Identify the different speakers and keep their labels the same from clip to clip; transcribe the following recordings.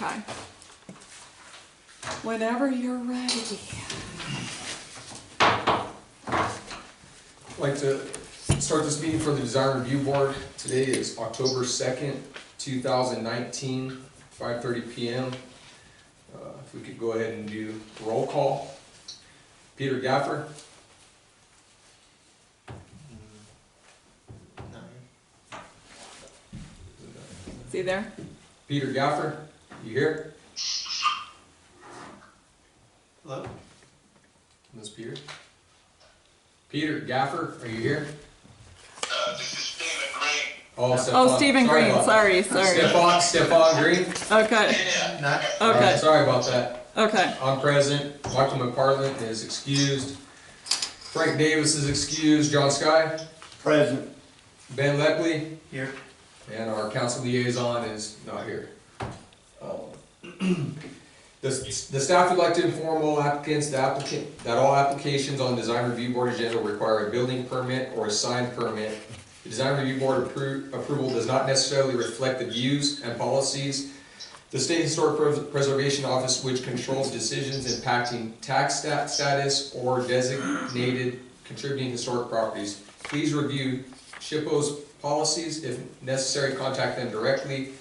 Speaker 1: Okay. Whenever you're ready.
Speaker 2: I'd like to start this meeting for the Design Review Board. Today is October 2nd, 2019, 5:30 p.m. If we could go ahead and do roll call. Peter Gaffer.
Speaker 1: Is he there?
Speaker 2: Peter Gaffer, you here?
Speaker 3: Hello?
Speaker 2: Miss Peter? Peter Gaffer, are you here?
Speaker 4: This is Stephen Green.
Speaker 2: Oh,
Speaker 1: Stephen Green. Sorry.
Speaker 2: Stefan Green.
Speaker 1: Okay.
Speaker 3: Not,
Speaker 1: Okay.
Speaker 2: Sorry about that.
Speaker 1: Okay.
Speaker 2: I'm present. Michael McPartland is excused. Frank Davis is excused. John Sky.
Speaker 3: present.
Speaker 2: Ben Leckley.
Speaker 3: Here.
Speaker 2: And our council liaison is not here. The staff would like to inform all applicants that all applications on the Design Review Board agenda require a building permit or a sign permit. The Design Review Board approval does not necessarily reflect the views and policies. The State Historic Preservation Office, which controls decisions impacting tax status or designated contributing historic properties. Please review SHPO's policies. If necessary, contact them directly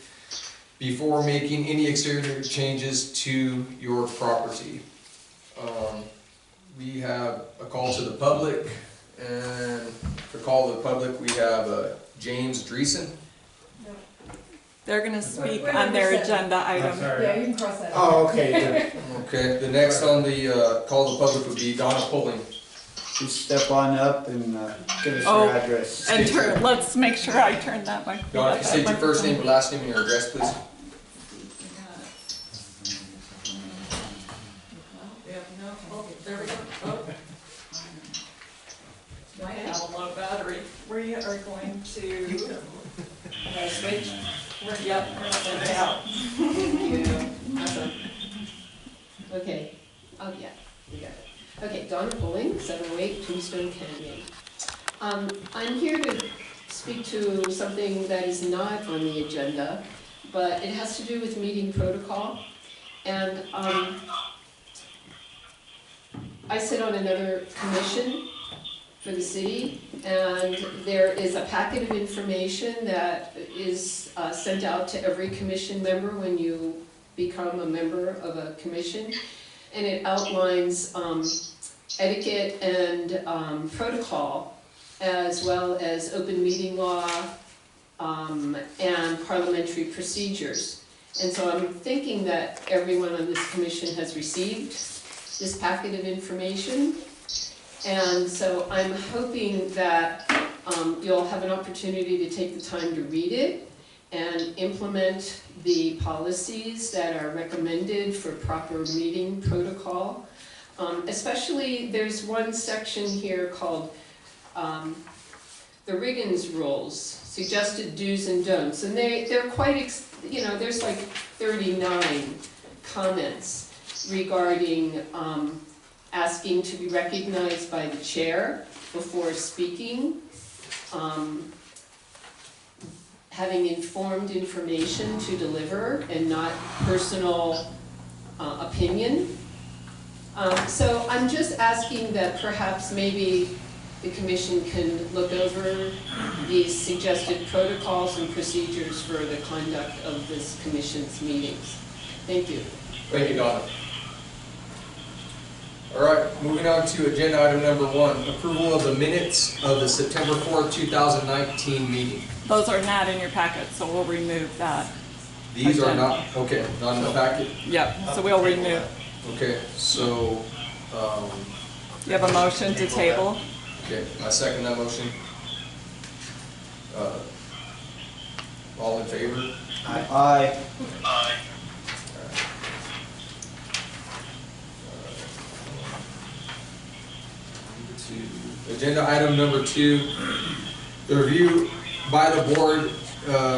Speaker 2: before making any exterior changes to your property. We have a call to the public, and for call to the public, we have James Dreesen.
Speaker 1: They're going to speak on their agenda item.
Speaker 5: Yeah, you can cross that out.
Speaker 3: Oh, okay.
Speaker 2: Okay, the next on the call to the public would be Donna Pulling.
Speaker 3: Just step on up and give us your address.
Speaker 1: And let's make sure I turn that mic.
Speaker 2: Donna, can you state your first name, your last name, and your address, please?
Speaker 1: There we go. Oh. I have a low battery. We are going to switch. Yep, we're going to out.
Speaker 5: Awesome. Okay. Oh, yeah, we got it. Okay, Donna Pulling, 708 Tombstone Canyon. I'm here to speak to something that is not on the agenda, but it has to do with meeting protocol. And I sit on another commission for the city, and there is a packet of information that is sent out to every commission member when you become a member of a commission, and it outlines etiquette and protocol, as well as open meeting law and parliamentary procedures. And so I'm thinking that everyone on this commission has received this packet of information. And so I'm hoping that you'll have an opportunity to take the time to read it and implement the policies that are recommended for proper meeting protocol. Especially, there's one section here called the Riggins rules, suggested do's and don'ts. And they're quite, there's like 39 comments regarding asking to be recognized by the chair before speaking, having informed information to deliver and not personal opinion. So I'm just asking that perhaps maybe the commission can look over these suggested protocols and procedures for the conduct of this commission's meetings. Thank you.
Speaker 2: Thank you, Donna. All right, moving on to agenda item number 1, approval of the minutes of the September 4th, 2019 meeting.
Speaker 1: Those are not in your packet, so we'll remove that.
Speaker 2: These are not, okay, not in the packet?
Speaker 1: Yep, so we'll remove.
Speaker 2: Okay, so,
Speaker 1: You have a motion to table?
Speaker 2: okay, I second that motion. All in favor?
Speaker 3: Aye.
Speaker 2: Agenda item number 2, the review by the board.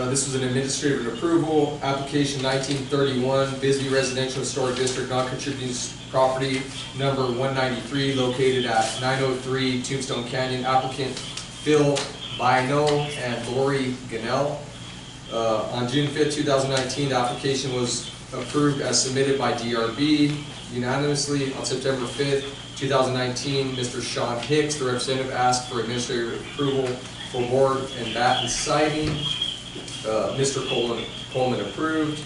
Speaker 2: This was an administrative approval, application 1931, Bisbee Residential Historic District, non-contributing property number 193, located at 903 Tombstone Canyon. Applicant Phil Bino and Lori Ganell. On June 5th, 2019, the application was approved as submitted by DRB unanimously. On September 5th, 2019, Mr. Sean Hicks, the representative, asked for administrative approval for board and batten siding. Mr. Coleman approved.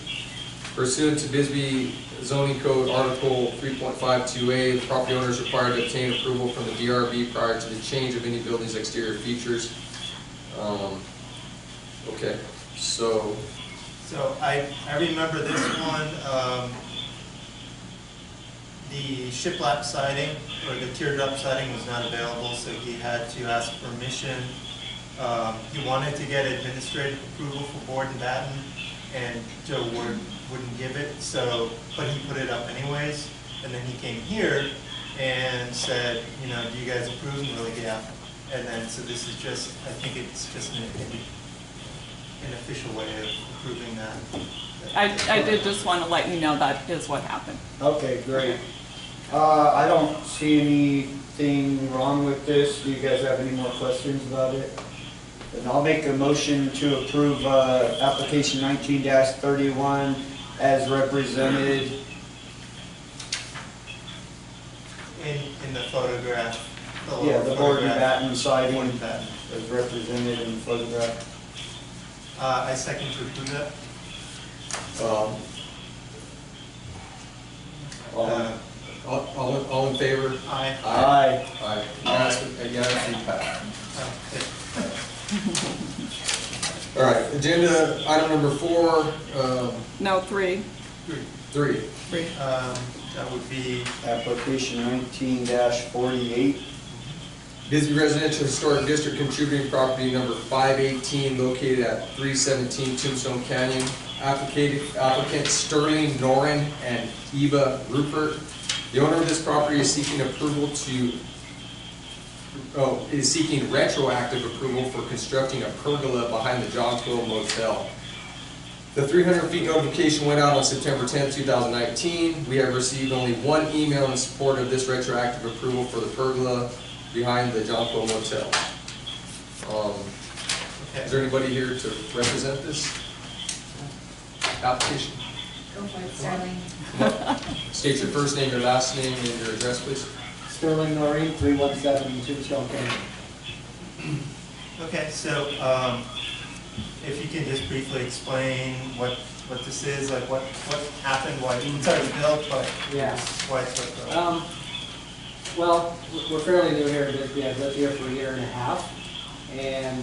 Speaker 2: Pursuant to Bisbee Zoning Code Article 3.52A, the property owner is required to obtain approval from the DRB prior to the change of any building's exterior features. Okay, so
Speaker 6: I remember this one, the shiplap siding, or the teardrop siding was not available, so he had to ask permission. He wanted to get administrative approval for board and batten, and Joe wouldn't give it, but he put it up anyways. And then he came here and said, do you guys approve? And we're like, yeah. And then, so this is just, I think it's just an official way of approving that.
Speaker 1: I did just want to let you know that is what happened.
Speaker 3: Okay, great. I don't see anything wrong with this. Do you guys have any more questions about it? Then I'll make a motion to approve application 19-31 as represented.
Speaker 6: In the photograph.
Speaker 3: Yeah, the board and batten siding
Speaker 6: Board and batten.
Speaker 3: as represented in the photograph.
Speaker 6: I second to approve that.
Speaker 2: all in favor?
Speaker 6: Aye.
Speaker 3: Aye.
Speaker 2: Aye. Unanimously passed. All right, agenda item number 4,
Speaker 1: No, 3.
Speaker 2: 3.
Speaker 6: That would be,
Speaker 3: Application 19-48.
Speaker 2: Bisbee Residential Historic District contributing property number 518 located at 317 Tombstone Canyon. Applicant Sterling Noren and Eva Rupert. The owner of this property is seeking retroactive approval for constructing a pergola behind the Johnsville Motel. The 300 feet notification went out on September 10, 2019. We have received only one email in support of this retroactive approval for the pergola behind the Johnsville Motel. Is there anybody here to represent this application?
Speaker 7: Go for it, Sterling.
Speaker 2: State your first name, your last name, and your address, please.
Speaker 8: Sterling Noreen, 317 Tombstone Canyon.
Speaker 6: okay, so if you can just briefly explain what this is, like what happened, why it's already built, but
Speaker 8: Yeah.
Speaker 6: why it's so built.
Speaker 8: Well, we're fairly new here in Bisbee. I've lived here for a year and a half, and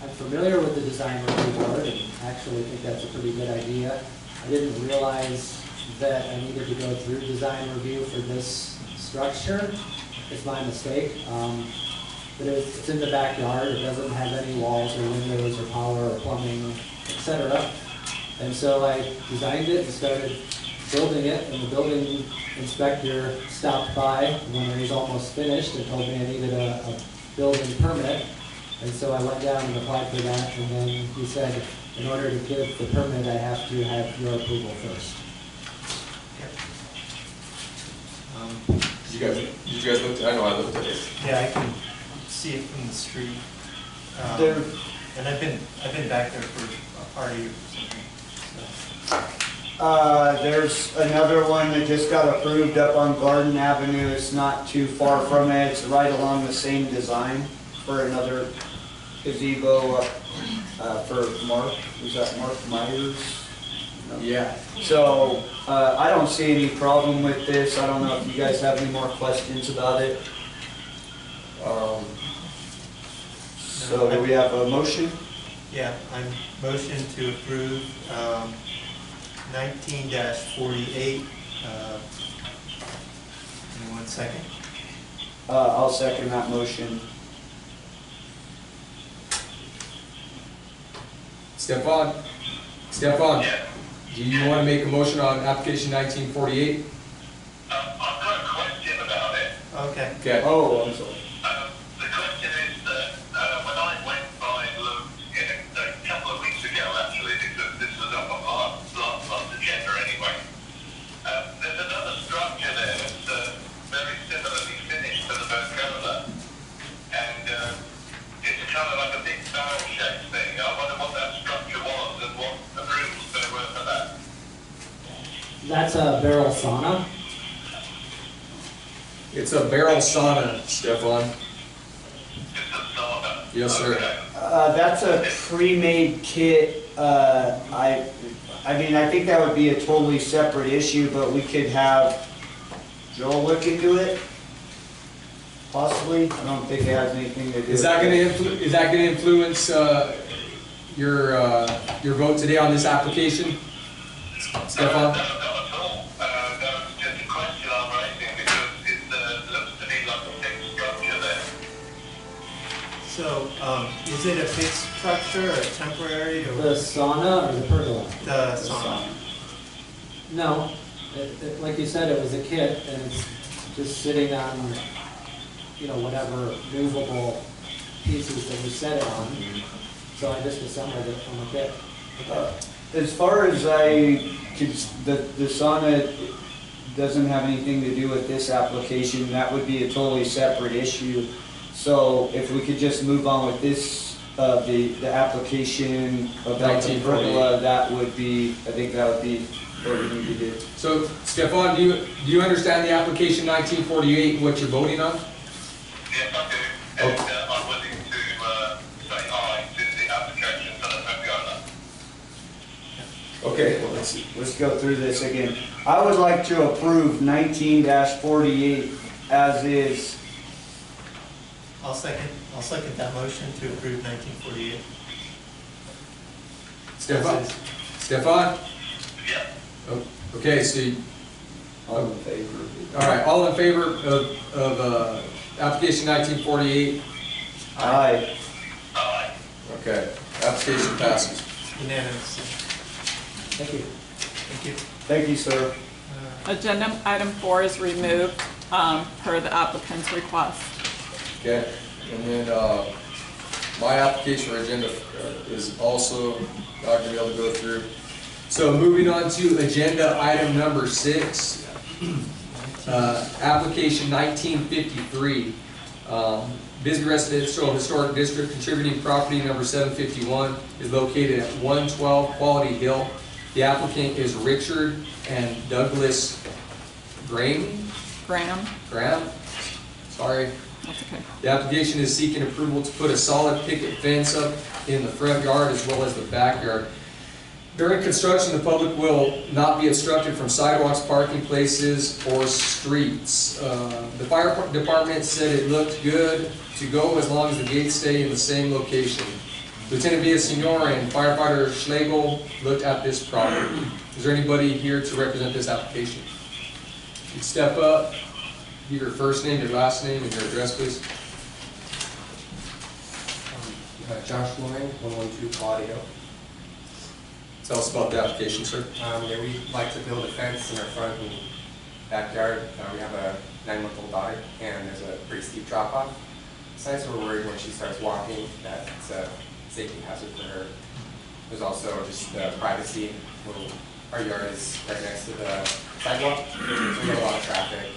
Speaker 8: I'm familiar with the design review board, and actually think that's a pretty good idea. I didn't realize that I needed to go through design review for this structure. It's my mistake. But it's in the backyard. It doesn't have any walls or windows or power or plumbing, etc. And so I designed it and started building it, and the building inspector stopped by when it was almost finished and told me I needed a building permit. And so I went down and applied for that, and then he said, in order to give the permit, I have to have your approval first.
Speaker 2: Did you guys look? I know I looked at it.
Speaker 6: Yeah, I can see it from the street.
Speaker 3: There-
Speaker 6: And I've been back there for a party or something.
Speaker 3: There's another one that just got approved up on Garden Avenue. It's not too far from it. It's right along the same design for another gazebo for Mark. Is that Mark Myers? No.
Speaker 2: Yeah.
Speaker 3: So I don't see any problem with this. I don't know if you guys have any more questions about it. So do we have a motion?
Speaker 6: Yeah, I'm motion to approve 19-48. Anyone second?
Speaker 3: I'll second that motion.
Speaker 2: Stefan?
Speaker 4: Yeah.
Speaker 2: Do you want to make a motion on application 1948?
Speaker 4: I've got a question about it.
Speaker 6: Okay.
Speaker 2: Okay.
Speaker 3: Oh, I'm sorry.
Speaker 4: The question is that when I went by and looked a couple of weeks ago, actually, this was up on last month's agenda anyway, there's another structure there that's very similarly finished to the pergola, and it's kind of like a big barrel-shaped thing. I wonder what that structure was.
Speaker 8: That's a barrel sauna.
Speaker 2: It's a barrel sauna, Stefan.
Speaker 4: It's a sauna.
Speaker 2: Yes, sir.
Speaker 4: Okay.
Speaker 3: That's a pre-made kit. I mean, I think that would be a totally separate issue, but we could have Joel look into it. Possibly. I don't think it has anything to do with
Speaker 2: Is that gonna influence, your vote today on this application? Stefan?
Speaker 4: Not at all. That was just a question I'm raising because it looks to me like a fixed structure there.
Speaker 6: So, is it a fixed structure or temporary or
Speaker 8: The sauna or the pergola?
Speaker 6: the sauna?
Speaker 8: No, like you said, it was a kit, and it's just sitting on, you know, whatever movable pieces that we set it on. So I just assembled it from a kit.
Speaker 3: As far as I could, the sauna doesn't have anything to do with this application. That would be a totally separate issue. So if we could just move on with this, the application about the
Speaker 2: 1948.
Speaker 3: pergola, that would be, I think that would be what we need to do.
Speaker 2: So, Stefan, do you understand the application 1948, what you're voting on?
Speaker 4: Yes, I do. And I'm willing to say aye to the application for the pergola.
Speaker 2: Okay, well, let's see.
Speaker 3: Let's go through this again. I would like to approve 19-48 as is.
Speaker 6: I'll second that motion to approve 1948.
Speaker 2: Stefan?
Speaker 4: Yeah.
Speaker 2: Oh, okay, so,
Speaker 3: All in favor?
Speaker 2: all right, all in favor of application 1948?
Speaker 3: Aye.
Speaker 4: Aye.
Speaker 2: Okay, application passes.
Speaker 6: Unanimous.
Speaker 8: Thank you.
Speaker 6: Thank you.
Speaker 3: Thank you, sir.
Speaker 1: Agenda item 4 is removed per the applicant's request.
Speaker 2: Okay, and then, my application or agenda is also not gonna be able to go through. So moving on to agenda item number 6, application 1953. Bisbee Residential Historic District contributing property number 751 is located at 112 Quality Hill. The applicant is Richard and Douglas Graham, sorry.
Speaker 1: That's okay.
Speaker 2: The application is seeking approval to put a solid picket fence up in the front yard as well as the backyard. During construction, the public will not be obstructed from sidewalks, parking places, or streets. The fire department said it looked good to go as long as the gates stay in the same location. Lieutenant Villasenor and firefighter Schlegel looked at this property. Is there anybody here to represent this application? You'd step up, give your first name, your last name, and your address, please.
Speaker 7: Josh Loring, 112 Quality Hill.
Speaker 2: Tell us about the application, sir.
Speaker 7: Yeah, we'd like to build a fence in our front and backyard. We have a 9-month-old daughter, and there's a pretty steep drop-off. Besides, so we're worried when she starts walking that it's a safety hazard for her. There's also just privacy. Our yard is right next to the sidewalk, so we get a lot of traffic.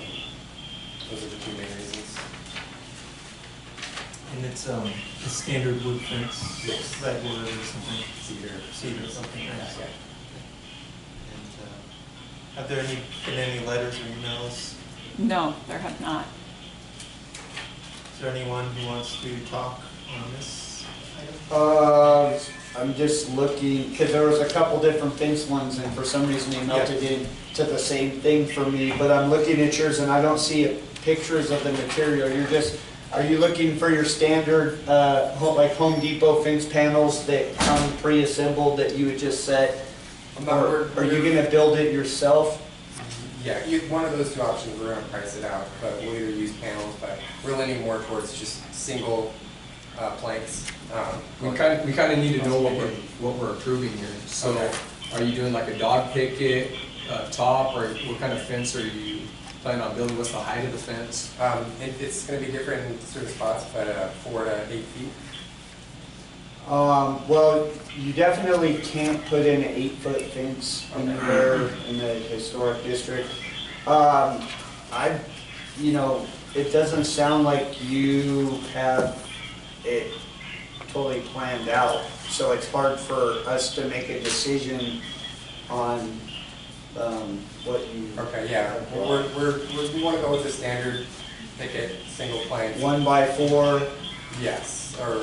Speaker 7: Those are the 2 main reasons.
Speaker 6: And it's a standard wood fence,
Speaker 7: Yes.
Speaker 6: red wood or something,
Speaker 7: Cedar.
Speaker 6: or something nice.
Speaker 7: Yeah.
Speaker 6: And have there been any letters or emails?
Speaker 1: No, there have not.
Speaker 6: Is there anyone who wants to talk on this item?
Speaker 3: I'm just looking, because there was a couple different fence ones, and for some reason they melted into the same thing for me, but I'm looking at yours and I don't see pictures of the material. Are you looking for your standard, like Home Depot fence panels that come pre-assembled that you would just set? Or are you gonna build it yourself?
Speaker 7: Yeah, one of those 2 options, we're gonna price it out, but we'll either use panels, but we're leaning more towards just single planks.
Speaker 2: We kind of need to know what we're approving here. So,
Speaker 7: Okay.
Speaker 2: are you doing like a dog picket, top, or what kind of fence are you planning on building? What's the height of the fence?
Speaker 7: It's gonna be different in certain spots, but 4 to 8 feet.
Speaker 3: Well, you definitely can't put in an 8-foot fence anywhere in the historic district. It doesn't sound like you have it totally planned out, so it's hard for us to make a decision on what you.
Speaker 7: Okay, yeah, we want to go with the standard picket, single plank.
Speaker 3: 1x4,
Speaker 7: Yes, or,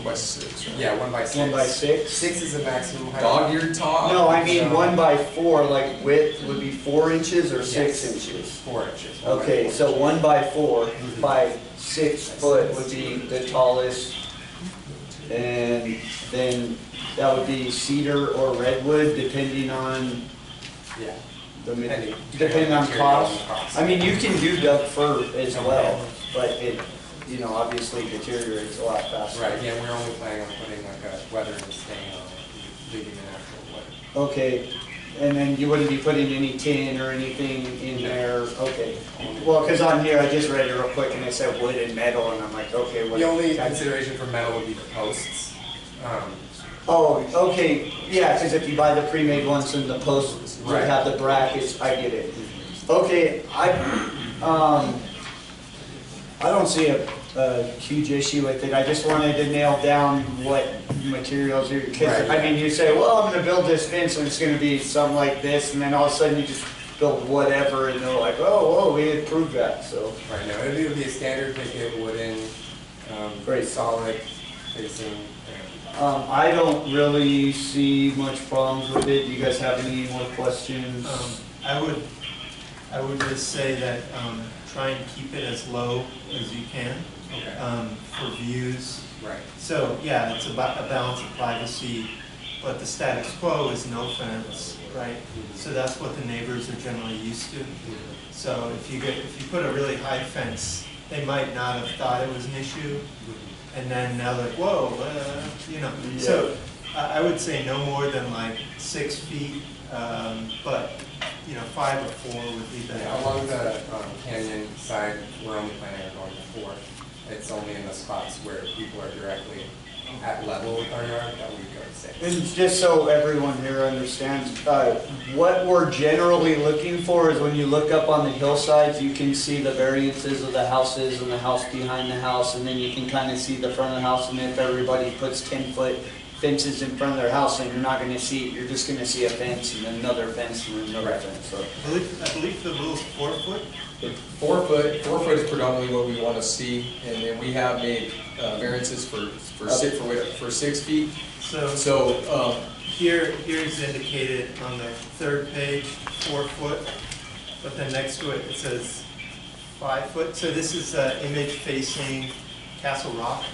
Speaker 2: 1x6. Right?
Speaker 7: yeah, 1x6.
Speaker 3: 1x6.
Speaker 7: 6 is the maximum height.
Speaker 2: Dog-eared top?
Speaker 3: No, I mean
Speaker 7: No.
Speaker 3: 1x4, like width would be 4 inches or 6
Speaker 7: Yes.
Speaker 3: inches?
Speaker 7: 4 inches.
Speaker 3: Okay, so 1x4 by 6 foot would be the tallest. And then that would be cedar or redwood, depending on
Speaker 7: Yeah.
Speaker 3: depending on cost. I mean, you can do duck fir as well, but it, obviously deteriorates a lot faster.
Speaker 7: Right, yeah, we're only planning on putting like a weathering stain on it, leaving the natural wood.
Speaker 3: Okay, and then you wouldn't be putting any tin or anything in there, okay. Well, because on here, I just read it real quick and it said wood and metal, and I'm like, okay, what?
Speaker 7: The only consideration for metal would be the posts.
Speaker 3: Oh, okay, yeah, because if you buy the pre-made ones and the posts would
Speaker 7: Right.
Speaker 3: have the brackets, I get it. Okay, I don't see a huge issue with it. I just wanted to nail down what materials you're, because,
Speaker 7: Right.
Speaker 3: I mean, you say, well, I'm gonna build this fence and it's gonna be something like this, and then all of a sudden you just build whatever, and they're like, oh, whoa, we approved that, so.
Speaker 7: Right, no, it would be a standard picket, wooden,
Speaker 3: Great.
Speaker 7: solid facing.
Speaker 3: I don't really see much problems with it. Do you guys have any more questions?
Speaker 6: I would just say that, try and keep it as low as you can,
Speaker 7: Okay.
Speaker 6: for views.
Speaker 7: Right.
Speaker 6: So, yeah, it's about a balance of privacy, but the status quo is no fence, right? So that's what the neighbors are generally used to. So if you put a really high fence, they might not have thought it was an issue, and then now they're like, whoa, So I would say no more than like 6 feet, but 5 or 4 would be better.
Speaker 7: Yeah, along the canyon side, we're only planning on going to 4. It's only in the spots where people are directly at level with our yard that we go to 6.
Speaker 3: And just so everyone here understands, what we're generally looking for is when you look up on the hillsides, you can see the variances of the houses and the house behind the house, and then you can kind of see the front of the house, and if everybody puts 10-foot fences in front of their house, then you're not going to see, you're just going to see a fence and another fence and another fence. So.
Speaker 6: I believe the rule's 4 foot.
Speaker 2: 4 foot is predominantly what we want to see, and then we have made variances for 6 feet.
Speaker 6: So here's indicated on the 3rd page, 4 foot, but then next to it, it says 5 foot. So this is image facing Castle Rock.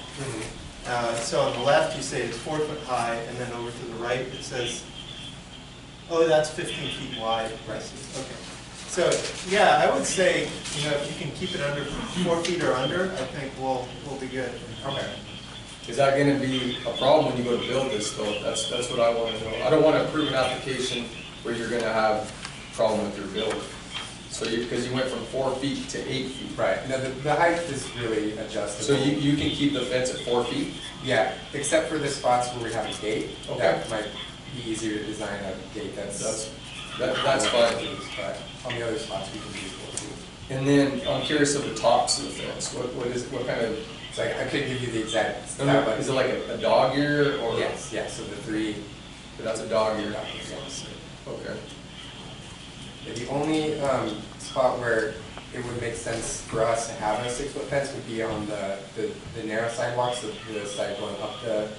Speaker 6: So on the left, you say it's 4 foot high, and then over to the right, it says, oh, that's 15 feet wide.
Speaker 7: Right.
Speaker 6: Okay. So, yeah, I would say, if you can keep it under 4 feet or under, I think we'll be good.
Speaker 7: Okay.
Speaker 2: Is that going to be a problem when you go to build this, though? That's what I want to know. I don't want to approve an application where you're going to have a problem with your build. So because you went from 4 feet to 8 feet.
Speaker 7: Right. No, the height is really adjustable.
Speaker 2: So you can keep the fence at 4 feet?
Speaker 7: Yeah, except for the spots where we have a gate.
Speaker 2: Okay.
Speaker 7: That might be easier to design a gate that's
Speaker 2: fine.
Speaker 7: But on the other spots, we can do 4 feet.
Speaker 2: And then I'm curious of the tops of the fence. What kind of?
Speaker 7: So I could give you the exact.
Speaker 2: Is it like a dog ear or?
Speaker 7: Yes, yes. So the 3.
Speaker 2: But that's a dog ear.
Speaker 7: Yes.
Speaker 2: Okay.
Speaker 7: The only spot where it would make sense for us to have a 6-foot fence would be on the narrow sidewalks, the side going up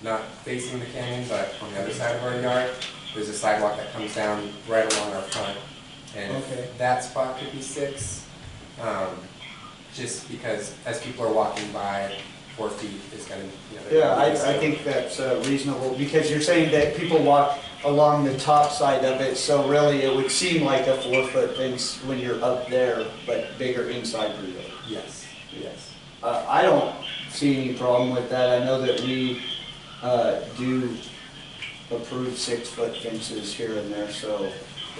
Speaker 7: not facing the canyon, but on the other side of our yard. There's a sidewalk that comes down right along our front, and that spot could be 6. Just because as people are walking by, 4 feet is going to,
Speaker 3: Yeah, I think that's reasonable, because you're saying that people walk along the top side of it, so really it would seem like a 4-foot fence when you're up there, but bigger inside the yard.
Speaker 7: Yes, yes.
Speaker 3: I don't see any problem with that. I know that we do approve 6-foot fences here and there, so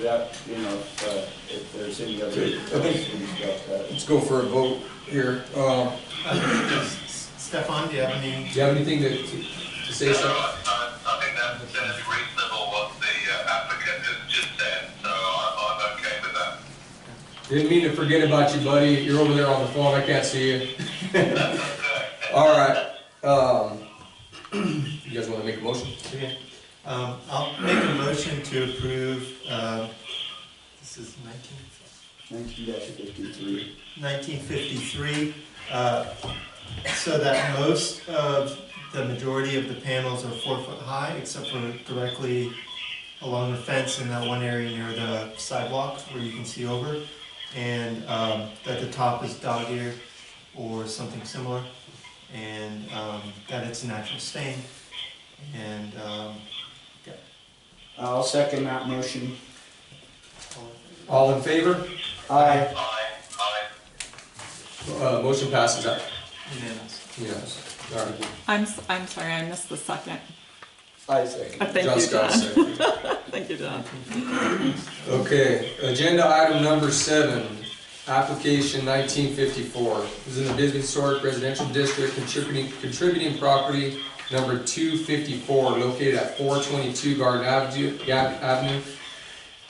Speaker 3: that, if there's any other questions about that.
Speaker 2: Let's go for a vote here.
Speaker 6: Stefan, do you have any?
Speaker 2: Do you have anything to say,
Speaker 4: No,
Speaker 2: sir?
Speaker 4: I think that's reasonable what the applicant has just said, so I'm okay with that.
Speaker 2: Didn't mean to forget about you, buddy. You're over there on the phone. I can't see you.
Speaker 4: That's okay.
Speaker 2: All right. You guys want to make a motion?
Speaker 6: Okay. I'll make a motion to approve, this is
Speaker 3: 19-53.
Speaker 6: 1953, so that most of the majority of the panels are 4 foot high, except for directly along the fence in that one area near the sidewalk where you can see over, and that the top is dog ear or something similar, and that it's a natural stain, and yeah.
Speaker 3: I'll second that motion.
Speaker 2: All in favor?
Speaker 3: Aye.
Speaker 2: Motion passes.
Speaker 6: Unanimous.
Speaker 2: Yes. All right.
Speaker 1: I'm sorry, I missed the second.
Speaker 3: I second.
Speaker 1: Thank you,
Speaker 2: Just got a
Speaker 1: John.
Speaker 2: second.
Speaker 1: Thank you, John.
Speaker 2: Okay, agenda item number 7, application 1954. This is in the Bisbee Historic Residential District, contributing property number 254, located at 422 Garden Avenue.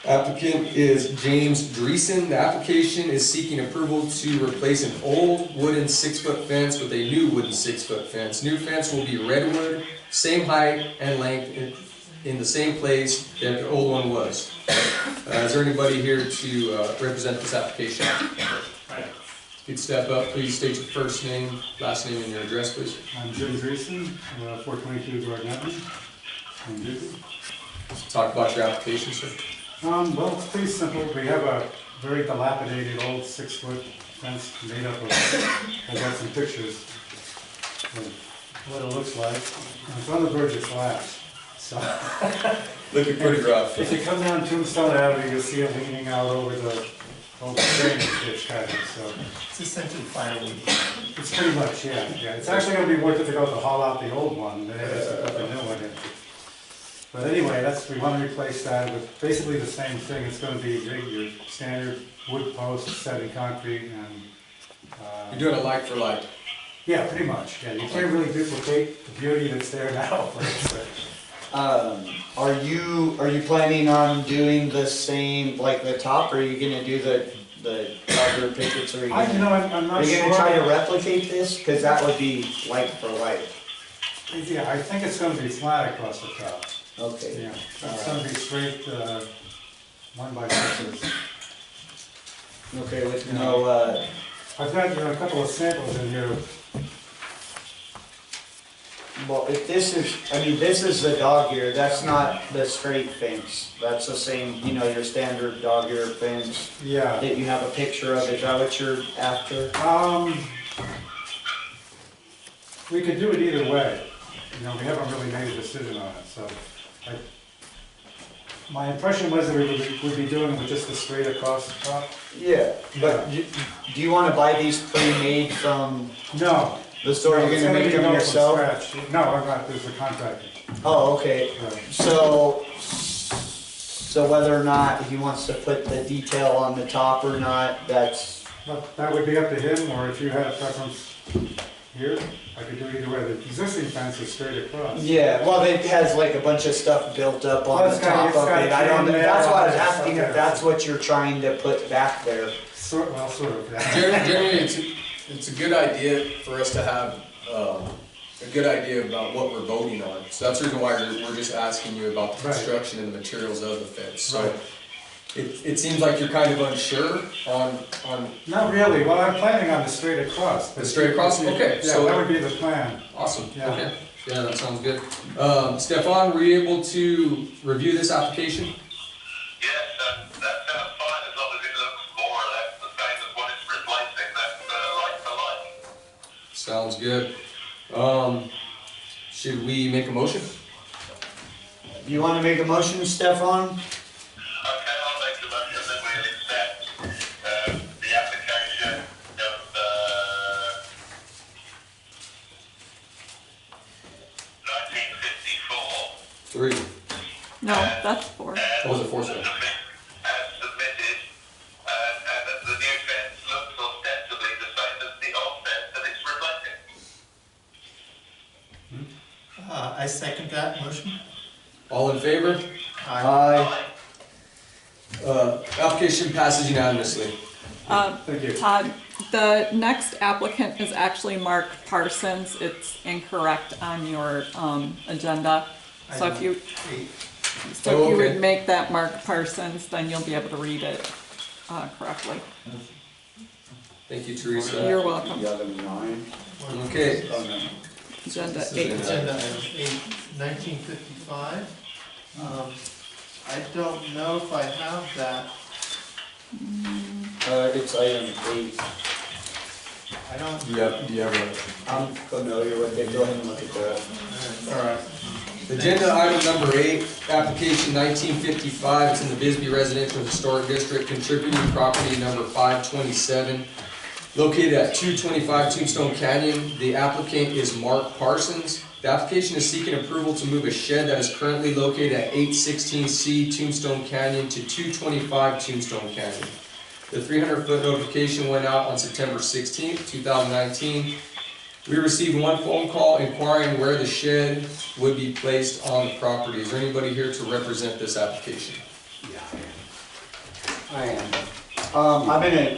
Speaker 2: Applicant is James Dreesen. The application is seeking approval to replace an old wooden 6-foot fence with a new wooden 6-foot fence. New fence will be redwood, same height and length in the same place that the old one was. Is there anybody here to represent this application? If you'd step up, please state your first name, last name, and your address, please.
Speaker 9: I'm Jim Dreesen, 422 Garden Avenue. I'm Bisbee.
Speaker 2: Talk about your application, sir.
Speaker 9: Well, it's pretty simple. We have a very dilapidated old 6-foot fence made up of, I've got some pictures of what it looks like. And it's on the verge of collapse. So,
Speaker 2: Looking pretty rough.
Speaker 9: if you come down Tombstone Avenue, you'll see it leaning out over the drainage ditch kind of, so.
Speaker 6: It's essentially firewood.
Speaker 9: It's pretty much, yeah. It's actually going to be more difficult to haul out the old one than it is to put the new one in. But anyway, we want to replace that with basically the same thing. It's going to be your standard wood post set in concrete and...
Speaker 2: You're doing it like for like.
Speaker 9: Yeah, pretty much. Yeah, you can't really duplicate the beauty that's there now.
Speaker 3: Are you planning on doing the same, like the top, or are you gonna do the other pickets, or
Speaker 9: I'm not
Speaker 3: are you
Speaker 9: sure.
Speaker 3: gonna try to replicate this? Because that would be like for like.
Speaker 9: Yeah, I think it's going to be flat across the top.
Speaker 3: Okay.
Speaker 9: Yeah, it's going to be straight 1x6s.
Speaker 3: Okay, with no,
Speaker 9: I've got a couple of samples in here.
Speaker 3: well, if this is, this is the dog ear, that's not the straight fence. That's the same, your standard dog ear fence
Speaker 9: Yeah.
Speaker 3: that you have a picture of. Is that what you're after?
Speaker 9: We could do it either way. We haven't really made a decision on it, so. My impression was that we would be doing it with just the straight across the top.
Speaker 3: Yeah, but do you want to buy these pre-made from
Speaker 9: No.
Speaker 3: the store? You're
Speaker 9: it's
Speaker 3: gonna make
Speaker 9: be
Speaker 3: them
Speaker 9: built from
Speaker 3: yourself?
Speaker 9: scratch. No, I'm not, there's a contractor.
Speaker 3: Oh, okay.
Speaker 9: Right.
Speaker 3: So whether or not he wants to put the detail on the top or not, that's...
Speaker 9: But that would be up to him, or if you had a preference here, I could do either way. The existing fence is straight across.
Speaker 3: Yeah, well, it has like a bunch of stuff built up on the top of it. I don't know, that's why I was asking if that's what you're trying to put back there.
Speaker 9: Sort of, yeah.
Speaker 2: Generally, it's a good idea for us to have a good idea about what we're voting on. So that's the reason why we're just asking you about the construction and the materials of the fence. So
Speaker 9: Right.
Speaker 2: it seems like you're kind of unsure on
Speaker 9: Not really, well, I'm planning on the straight across.
Speaker 2: the straight across. Okay,
Speaker 9: Yeah,
Speaker 2: so
Speaker 9: that would be the plan.
Speaker 2: awesome.
Speaker 9: Yeah.
Speaker 2: Okay, yeah, that sounds good. Stefan, were you able to review this application?
Speaker 4: Yes, that sounds fine as long as it looks more or less the same as what it's replacing. That's like for like.
Speaker 2: Sounds good. Should we make a motion?
Speaker 3: You want to make a motion, Stefan?
Speaker 4: Okay, I'll make the motion that we'll accept the application of 1954.
Speaker 2: 3.
Speaker 1: No, that's 4.
Speaker 2: What was it, 4?
Speaker 4: As submitted, and that the new fence looks ostensibly the same as the old fence that it's replacing.
Speaker 6: I second that motion.
Speaker 2: All in favor?
Speaker 3: Aye.
Speaker 2: Application passes unanimously.
Speaker 9: Thank you.
Speaker 1: Todd, the next applicant is actually Mark Parsons. It's incorrect on your agenda.
Speaker 10: So if you,
Speaker 6: Eight.
Speaker 10: so if you
Speaker 2: okay.
Speaker 10: would make that Mark Parsons, then you'll be able to read it correctly.
Speaker 2: Thank you, Teresa.
Speaker 10: You're welcome.
Speaker 3: The other 9.
Speaker 2: Okay,
Speaker 3: Oh, no.
Speaker 10: Agenda
Speaker 2: This is
Speaker 10: 8.
Speaker 6: Agenda item 8, 1955. I don't know if I have that.
Speaker 3: It's item 8.
Speaker 6: I don't.
Speaker 2: do you have
Speaker 3: I'm familiar with it, go ahead and look at that.
Speaker 6: All right.
Speaker 2: Agenda item number 8, application 1955, it's in the Bisbee Residential Historic District, contributing property number 527, located at 225 Tombstone Canyon. The applicant is Mark Parsons. The application is seeking approval to move a shed that is currently located at 816C Tombstone Canyon to 225 Tombstone Canyon. The 300-foot notification went out on September 16th, 2019. We received one phone call inquiring where the shed would be placed on the property. Is there anybody here to represent this application?
Speaker 3: I am. I'm gonna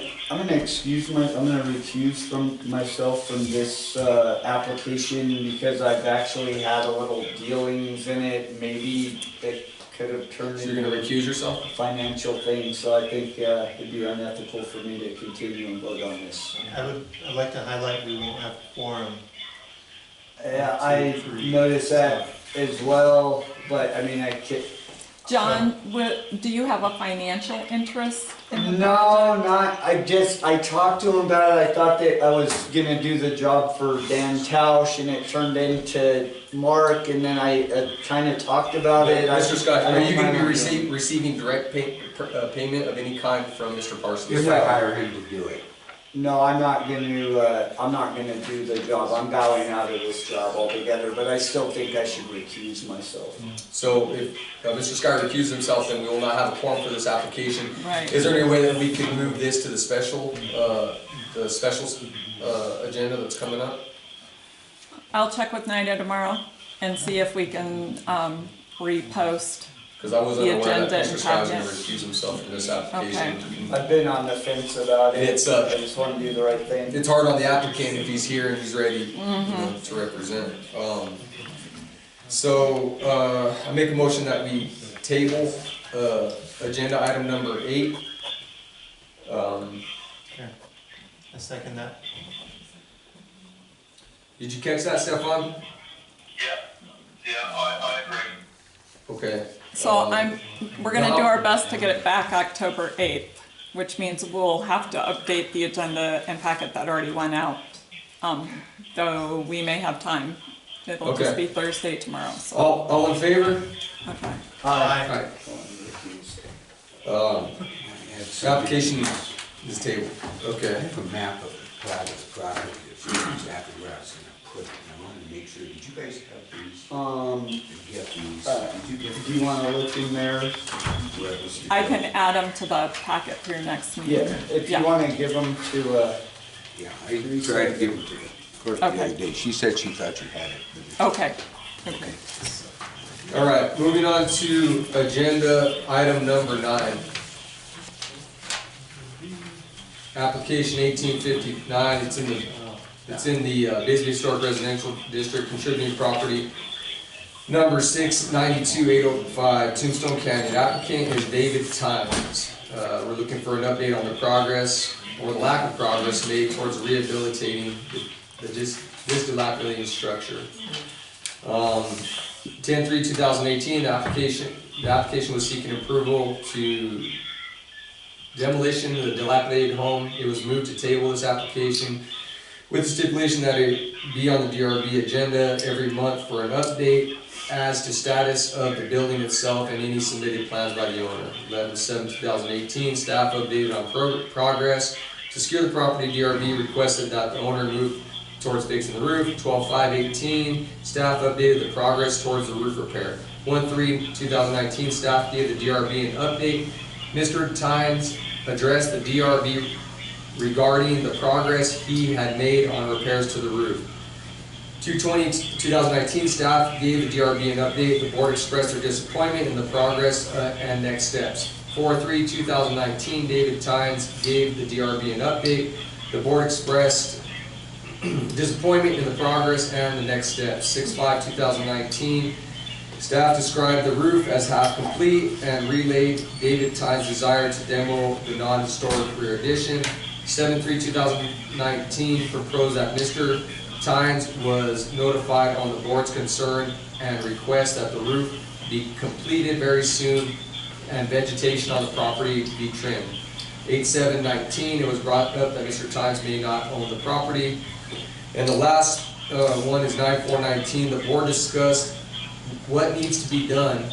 Speaker 3: recuse from myself from this application because I've actually had a little dealings in it. Maybe it could have turned
Speaker 2: So you're going to
Speaker 3: into
Speaker 2: recuse yourself?
Speaker 3: a financial thing, so I think it'd be unethical for me to continue and vote on this.
Speaker 6: I'd like to highlight we won't have quorum.
Speaker 3: Yeah, I noticed that as well, but I mean, I can't.
Speaker 10: John, do you have a financial interest in the
Speaker 3: No,
Speaker 10: project?
Speaker 3: I talked to him about it, I thought that I was gonna do the job for Dan Tausch, and it turned into Mark, and then I kinda talked about it.
Speaker 2: Mr. Scott,
Speaker 3: I
Speaker 2: are
Speaker 3: don't
Speaker 2: you going to
Speaker 3: plan
Speaker 2: be
Speaker 3: on doing
Speaker 2: receiving direct payment of any kind from Mr. Parsons?
Speaker 11: If I hire him to do it.
Speaker 3: No, I'm not gonna do the job, I'm bowing out of this job altogether, but I still think I should recuse myself.
Speaker 2: So if Mr. Scott recuses himself, then we will not have a quorum for this application.
Speaker 10: Right.
Speaker 2: Is there any way that we could move this to the special agenda that's coming up?
Speaker 10: I'll check with NIDA tomorrow and see if we can repost.
Speaker 2: Because I wasn't
Speaker 10: The
Speaker 2: aware that
Speaker 10: agenda
Speaker 2: Mr.
Speaker 10: and
Speaker 2: Scott was going to
Speaker 10: packet.
Speaker 2: recuse himself from this application.
Speaker 3: I've been on the fence about it,
Speaker 2: It's,
Speaker 3: I just wanna do the right thing.
Speaker 2: It's hard on the applicant if he's here and he's ready to represent. I make a motion that we table agenda item number 8.
Speaker 6: I second that.
Speaker 2: Did you catch that, Stefan?
Speaker 4: I agree.
Speaker 2: Okay.
Speaker 10: So we're gonna do our best to get it back October 8th, which means we'll have to update the agenda and packet that already went out. Though we may have time. It'll just
Speaker 2: Okay.
Speaker 10: be Thursday tomorrow, so,
Speaker 2: All in favor?
Speaker 10: okay.
Speaker 6: Aye.
Speaker 2: Application is tabled.
Speaker 11: I
Speaker 2: Okay.
Speaker 11: have a map of the plat of the property, it's exactly where I was gonna put it, and I wanted to make sure, did you guys have these? Did you get these? Did you get
Speaker 3: Do you wanna look in there?
Speaker 11: these?
Speaker 10: I can add them to the packet for your next meeting.
Speaker 3: Yeah, if you
Speaker 10: Yeah.
Speaker 3: wanna give them to,
Speaker 11: Yeah, I tried to give them to the clerk the
Speaker 10: Okay.
Speaker 11: other day, she said she thought you had it.
Speaker 10: Okay, okay.
Speaker 2: All right, moving on to agenda item number 9. Application 1859, it's in the Bisbee Historic Residential District, contributing property number 692-805, Tombstone Canyon. Applicant is David Times. We're looking for an update on the progress or the lack of progress made towards rehabilitating this dilapidated structure. 10/3/2018, the application was seeking approval to demolition of the dilapidated home. It was moved to table this application with the stipulation that it be on the DRB agenda every month for an update as to status of the building itself and any submitted plans by the owner. 11/7/2018, staff updated on progress. To secure the property, DRB requested that the owner move towards fixing the roof. 12/5/18, staff updated the progress towards the roof repair. 1/3/2019, staff gave the DRB an update. Mr. Times addressed the DRB regarding the progress he had made on repairs to the roof. 2/20/2019, staff gave the DRB an update. The board expressed their disappointment in the progress and next steps. 4/3/2019, David Times gave the DRB an update. The board expressed disappointment in the progress and the next steps. 6/5/2019, Staff described the roof as half complete and relayed David Tynes' desire to demo the non-historic rear addition. 7/3/2019 proposed that Mr. Tynes was notified on the board's concern and request that the roof be completed very soon and vegetation on the property be trimmed. 8/7/19, it was brought up that Mr. Tynes may not own the property. And the last one is 9/4/19, the board discussed what needs to be done,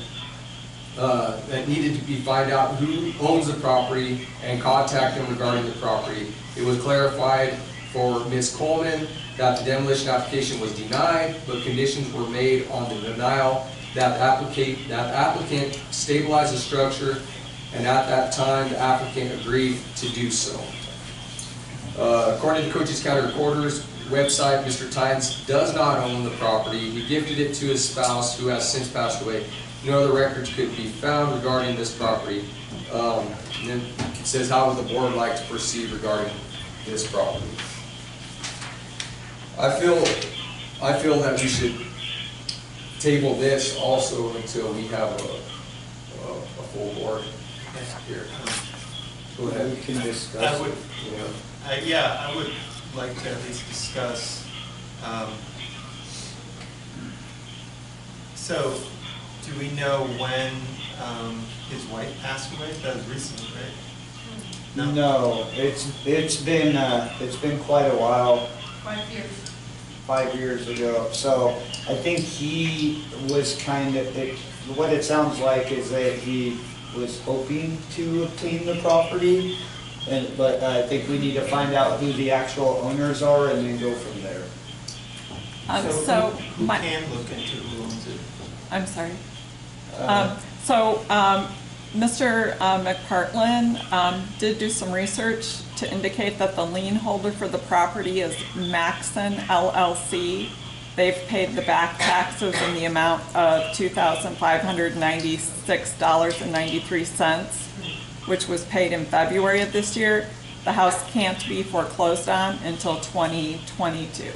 Speaker 2: that needed to be find out who owns the property and contact them regarding the property. It was clarified for Ms. Coleman that the demolition application was denied, but conditions were made on the denial that the applicant stabilize the structure, and at that time, the applicant agreed to do so. According to Cochise County Recorder's website, Mr. Tynes does not own the property. He gifted it to his spouse, who has since passed away. No other records could be found regarding this property. And then it says, how would the board like to proceed regarding this property? I feel that we should table this also until we have a full board here. Go ahead.
Speaker 3: We can discuss.
Speaker 6: I would,
Speaker 2: Yeah.
Speaker 6: I would like to at least discuss, so do we know when his wife passed away? That was recently, right?
Speaker 3: No, it's been quite a while.
Speaker 1: 5 years.
Speaker 3: 5 years ago. So I think he was kind of, what it sounds like is that he was hoping to obtain the property, but I think we need to find out who the actual owners are and then go from there.
Speaker 6: Who can look into who owns it?
Speaker 10: I'm sorry. Mr. McPartlin did do some research to indicate that the lien holder for the property is Maxon LLC. They've paid the back taxes in the amount of $2,596.93, which was paid in February of this year. The house can't be foreclosed on until 2022.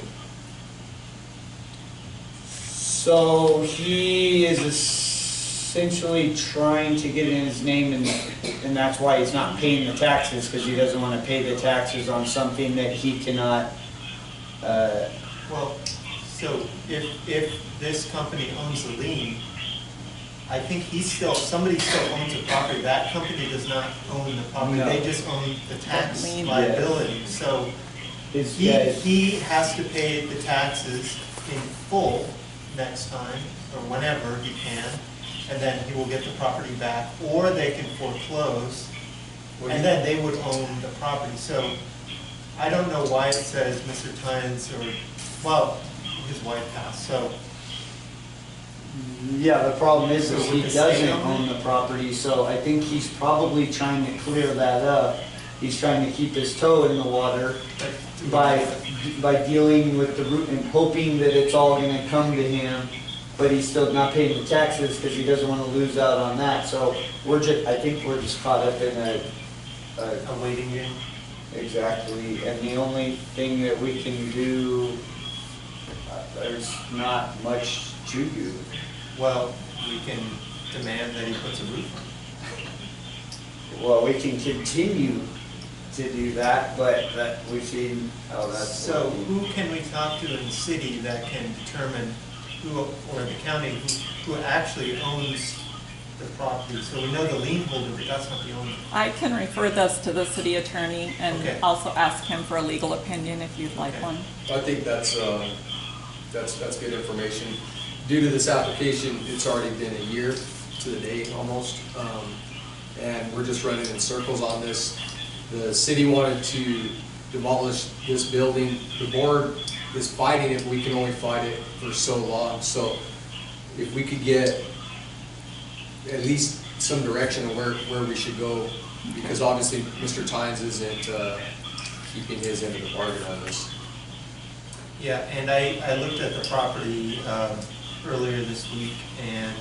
Speaker 3: So he is essentially trying to get it in his name, and that's why he's not paying the taxes, because he doesn't want to pay the taxes on something that he cannot.
Speaker 6: Well, so if this company owns the lien, I think somebody still owns the property. That company does not own the property.
Speaker 3: No.
Speaker 6: They just own the tax
Speaker 10: Lien.
Speaker 6: liability. So he has to pay the taxes in full next time, or whenever he can, and then he will get the property back, or they can foreclose, and then they would own the property. So I don't know why it says Mr. Tynes, well, his wife passed, so.
Speaker 3: Yeah, the problem is
Speaker 6: So
Speaker 3: he
Speaker 6: with the
Speaker 3: doesn't
Speaker 6: state
Speaker 3: own the property, so I think he's probably trying to clear that up. He's trying to keep his toe in the water by dealing with the root and hoping that it's all gonna come to him, but he's still not paying the taxes because he doesn't want to lose out on that. So I think we're just caught up in
Speaker 6: A waiting game?
Speaker 3: exactly, and the only thing that we can do, there's not much to do.
Speaker 6: Well, we can demand that he puts a roof on.
Speaker 3: Well, we can continue to do that, but we've seen how that's.
Speaker 6: So who can we talk to in the city that can determine who, or the county, who actually owns the property? So we know the lien holder, but that's not the owner.
Speaker 10: I can refer this to the city attorney and
Speaker 6: Okay.
Speaker 10: also ask him for a legal opinion if you'd like
Speaker 6: Okay.
Speaker 10: one.
Speaker 2: I think that's good information. Due to this application, it's already been a year to the day almost, and we're just running in circles on this. The city wanted to demolish this building. The board is fighting it, we can only fight it for so long. So if we could get at least some direction of where we should go, because obviously Mr. Tynes isn't keeping his end of the bargain on this.
Speaker 6: Yeah, and I looked at the property earlier this week, and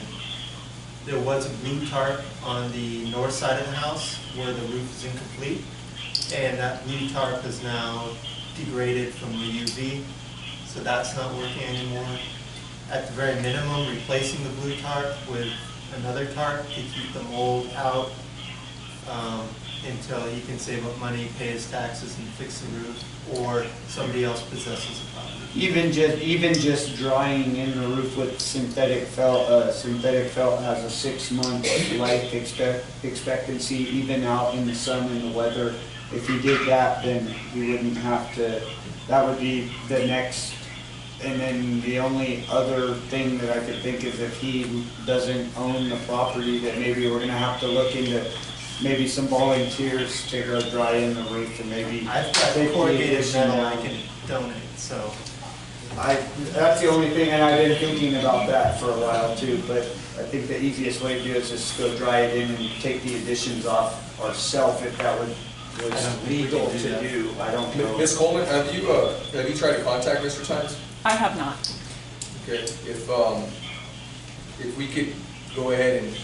Speaker 6: there was a blue tarp on the north side of the house where the roof is incomplete, and that blue tarp is now degraded from the UV, so that's not working anymore. at the very minimum, replacing the blue tarp with another tarp to keep the mold out until he can save up money, pay his taxes, and fix the roof, or somebody else possesses the property.
Speaker 3: Even just drying in the roof with synthetic felt has a 6-month life expectancy, even out in the sun and the weather. If he did that, then he wouldn't have to, that would be the next. And then the only other thing that I could think is if he doesn't own the property, that maybe we're gonna have to look into maybe some volunteers to go dry in the roof and maybe.
Speaker 6: I've got
Speaker 3: take the
Speaker 6: corrugated
Speaker 3: addition
Speaker 6: metal I
Speaker 3: down.
Speaker 6: can donate, so.
Speaker 3: That's the only thing, and I've been thinking about that for a while too, but I think the easiest way to do it is just go dry it in and take the additions off ourselves if that was
Speaker 6: I don't think we
Speaker 3: legal
Speaker 6: can do
Speaker 3: to
Speaker 6: that.
Speaker 3: do. I don't know.
Speaker 2: Ms. Coleman, have you tried to contact Mr. Times?
Speaker 10: I have not.
Speaker 2: Okay, if we could go ahead and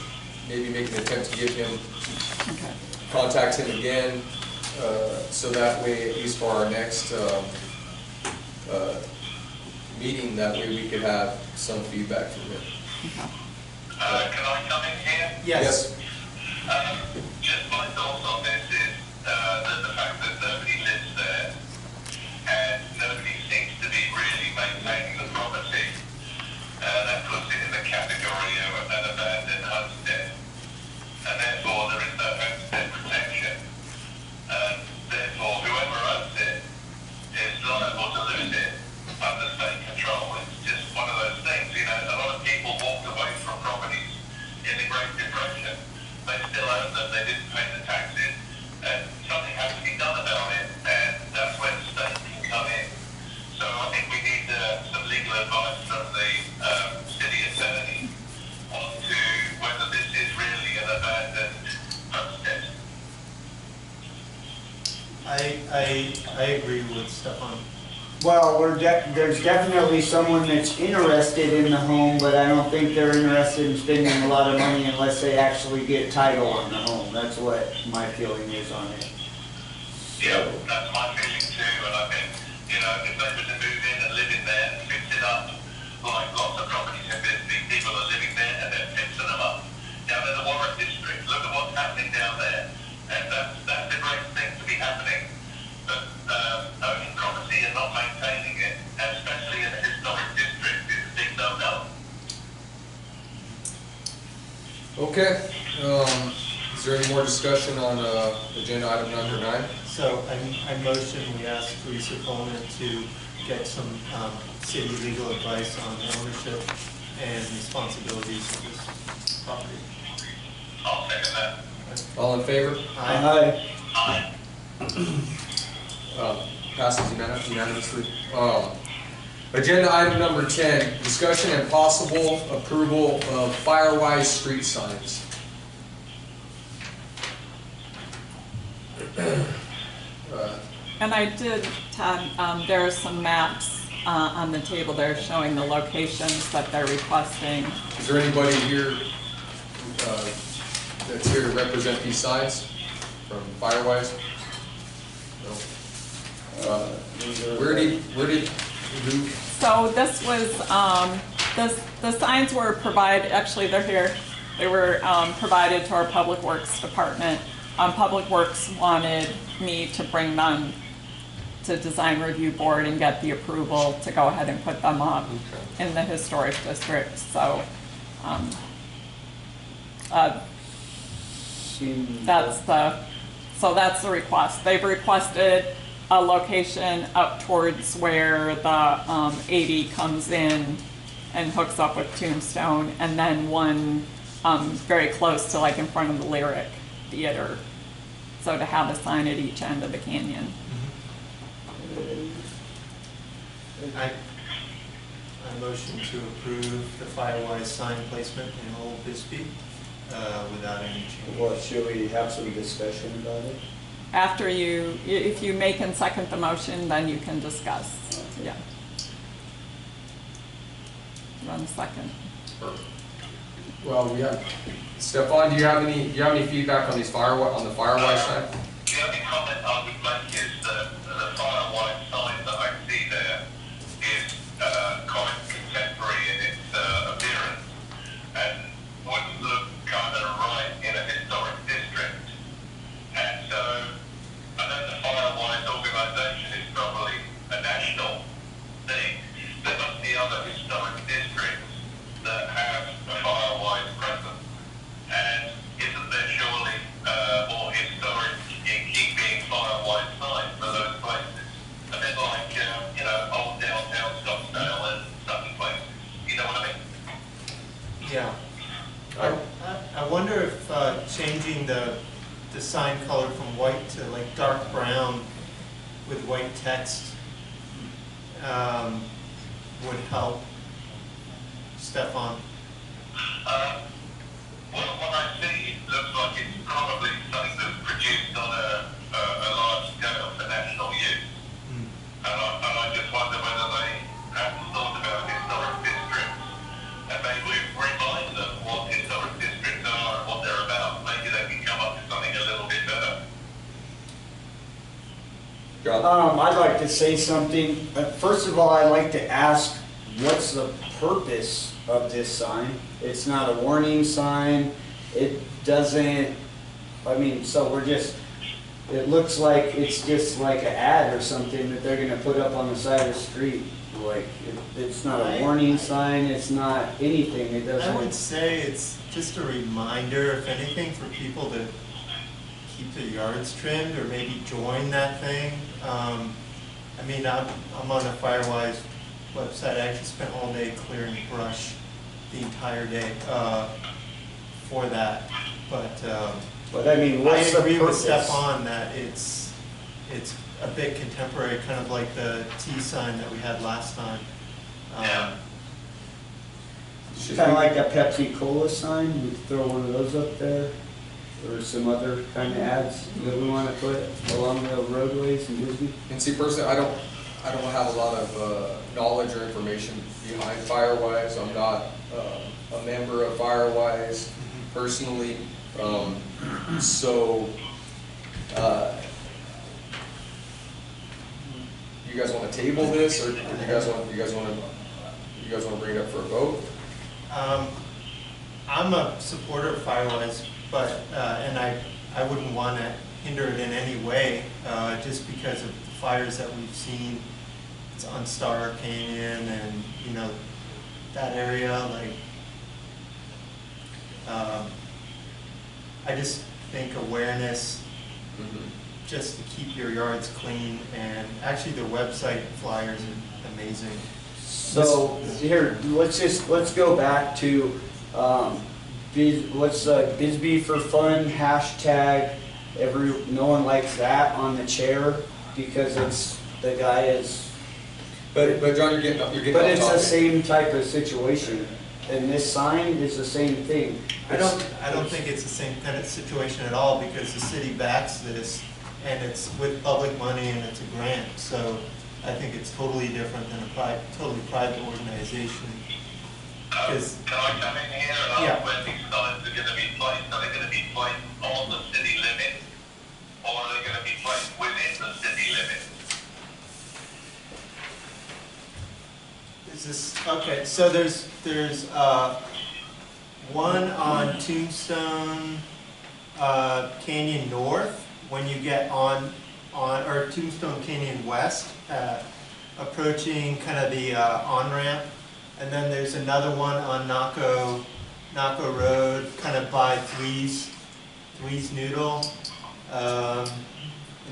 Speaker 2: maybe make an attempt to give him,
Speaker 10: Okay.
Speaker 2: contact him again, so that way, at least for our next, meeting, that way we could have some feedback from him.
Speaker 10: Okay.
Speaker 4: Can I come in here?
Speaker 6: Yes.
Speaker 4: Just my thoughts on this is the fact that nobody lives there and nobody seems to be really maintaining the property. That puts it in the category of an abandoned homestead. And therefore there is no homestead protection. And therefore whoever owns it is liable to lose it under state control. It's just one of those things, you know, a lot of people walked away from properties in the Great Depression. They still own them, they didn't pay the taxes, and something has to be done about it, and that's where the state can come in. So I think we need some legal advice from the city attorney on to whether this is really an abandoned homestead.
Speaker 6: I agree with Stefan.
Speaker 3: Well, there's definitely someone that's interested in the home, but I don't think they're interested in spending a lot of money unless they actually get title on the home. That's what my feeling is on it.
Speaker 4: Yeah, that's my feeling too, and I think, you know, if they were to move in and live in there and fix it up, like lots of properties have been, people are living there and they're fixing them up. Down in the Warren district, look at what's happening down there, and that's a great thing to be happening. But owning property and not maintaining it, especially in a historic district, is a big no-no.
Speaker 2: Okay, is there any more discussion on, agenda item number 9?
Speaker 6: So I motion we ask Teresa Coleman to get some city legal advice on ownership and responsibilities of this property.
Speaker 4: I'll second that.
Speaker 2: All in favor?
Speaker 6: Aye.
Speaker 4: Aye.
Speaker 2: Passes unanimously. Agenda item number 10, discussion and possible approval of firewise street signs.
Speaker 10: And I did, Todd, there are some maps on the table there showing the locations that they're requesting.
Speaker 2: Is there anybody here that's here to represent these signs from Firewise? No. Where did who?
Speaker 10: So this was, the signs were provided, actually they're here. They were provided to our Public Works Department. Public Works wanted me to bring them to Design Review Board and get the approval to go ahead and put them up in the historic district. So that's the request. They've requested a location up towards where the 80 comes in and hooks up with Tombstone, and then one very close to, like, in front of the Lyric Theater. So to have a sign at each end of the canyon.
Speaker 6: I motion to approve the Firewise sign placement in Old Bisbee without any change.
Speaker 3: Well, should we have some discussion about it?
Speaker 10: After you, if you make and second the motion, then you can discuss. Yeah. Run second.
Speaker 2: Well, we have Stefan. Do you have any feedback on these the Firewise sign?
Speaker 4: The only comment I would make is that the Firewise sign that I see there is quite contemporary in its
Speaker 6: the sign color from white to like dark brown with white text would help. Stefan?
Speaker 4: Well, what I see looks like it's probably something that's produced on a large scale for national use. And I just wonder whether they haven't thought about historic districts and maybe remind them what historic districts are and what they're about. Maybe they can come up with something a little bit better.
Speaker 3: I'd like to say something. First of all, I'd like to ask, what's the purpose of this sign? It's not a warning sign. It doesn't, I mean, so we're just, it looks like it's just like an ad or something that they're gonna put up on the side of the street. Like, it's not a warning sign, it's not anything, it
Speaker 6: I would
Speaker 3: doesn't.
Speaker 6: say it's just a reminder, if anything, for people to keep their yards trimmed or maybe join that thing. I mean, I'm on the Firewise website. I actually spent all day clearing brush the entire day for that. But
Speaker 3: I mean,
Speaker 6: I
Speaker 3: what's the
Speaker 6: agree with
Speaker 3: purpose?
Speaker 6: Stefan that it's a bit contemporary, kind of like the T sign that we had last time.
Speaker 3: Kind of like a Pepsi Cola sign, we could throw one of those up there, or some other kind of ads that we want to put along the roadways in Bisbee.
Speaker 2: And see, personally, I don't have a lot of knowledge or information behind Firewise. I'm not a member of Firewise personally. You guys want to table this, or you guys want to bring it up for a vote?
Speaker 6: I'm a supporter of Firewise, but and I wouldn't want to hinder it in any way, just because of the fires that we've seen. It's on Star Canyon and that area. Like, I just think awareness, just to keep your yards clean, and actually the website flyers are amazing.
Speaker 3: So here, let's go back to Bisbee for fun hashtag. No one likes that on the chair because the guy is.
Speaker 2: But John, you're getting
Speaker 3: But
Speaker 2: off
Speaker 3: it's the
Speaker 2: topic.
Speaker 3: same type of situation, and this sign is the same thing.
Speaker 6: I don't think it's the same kind of situation at all, because the city backs this, and it's with public money and it's a grant. So I think it's totally different than a totally private organization.
Speaker 4: Can I come in here and ask where these signs are going to be placed? Are they going to be placed on the city limit, or are they going to be placed within the city limit?
Speaker 6: Is this okay? So there's one on Tombstone Canyon North when you get on or Tombstone Canyon West, approaching kind of the on-ramp, and then there's another one on Naco Road, kind of by Three's Noodle, and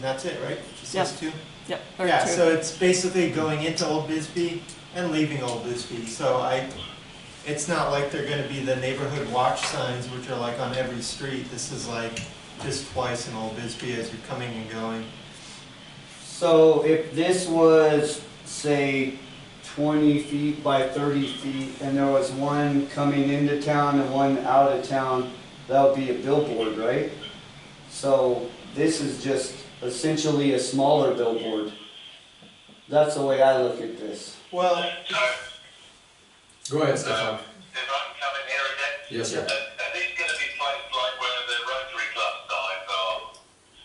Speaker 6: that's it, right? Just those two?
Speaker 10: Yep.
Speaker 6: Yeah, so it's basically going into Old Bisbee and leaving Old Bisbee. So it's not like they're going to be the neighborhood watch signs, which are like on every street. This is like just twice in Old Bisbee as you're coming and going.
Speaker 3: So if this was, say, 20 feet by 30 feet, and there was one coming into town and one out of town, that would be a billboard, right? So this is just essentially a smaller billboard. That's the way I look at this.
Speaker 6: Well,
Speaker 2: Go ahead, Stefan.
Speaker 4: If I can come in here again?
Speaker 2: Yes, sir.
Speaker 4: Are these going to be placed like where the Rotary Club signs are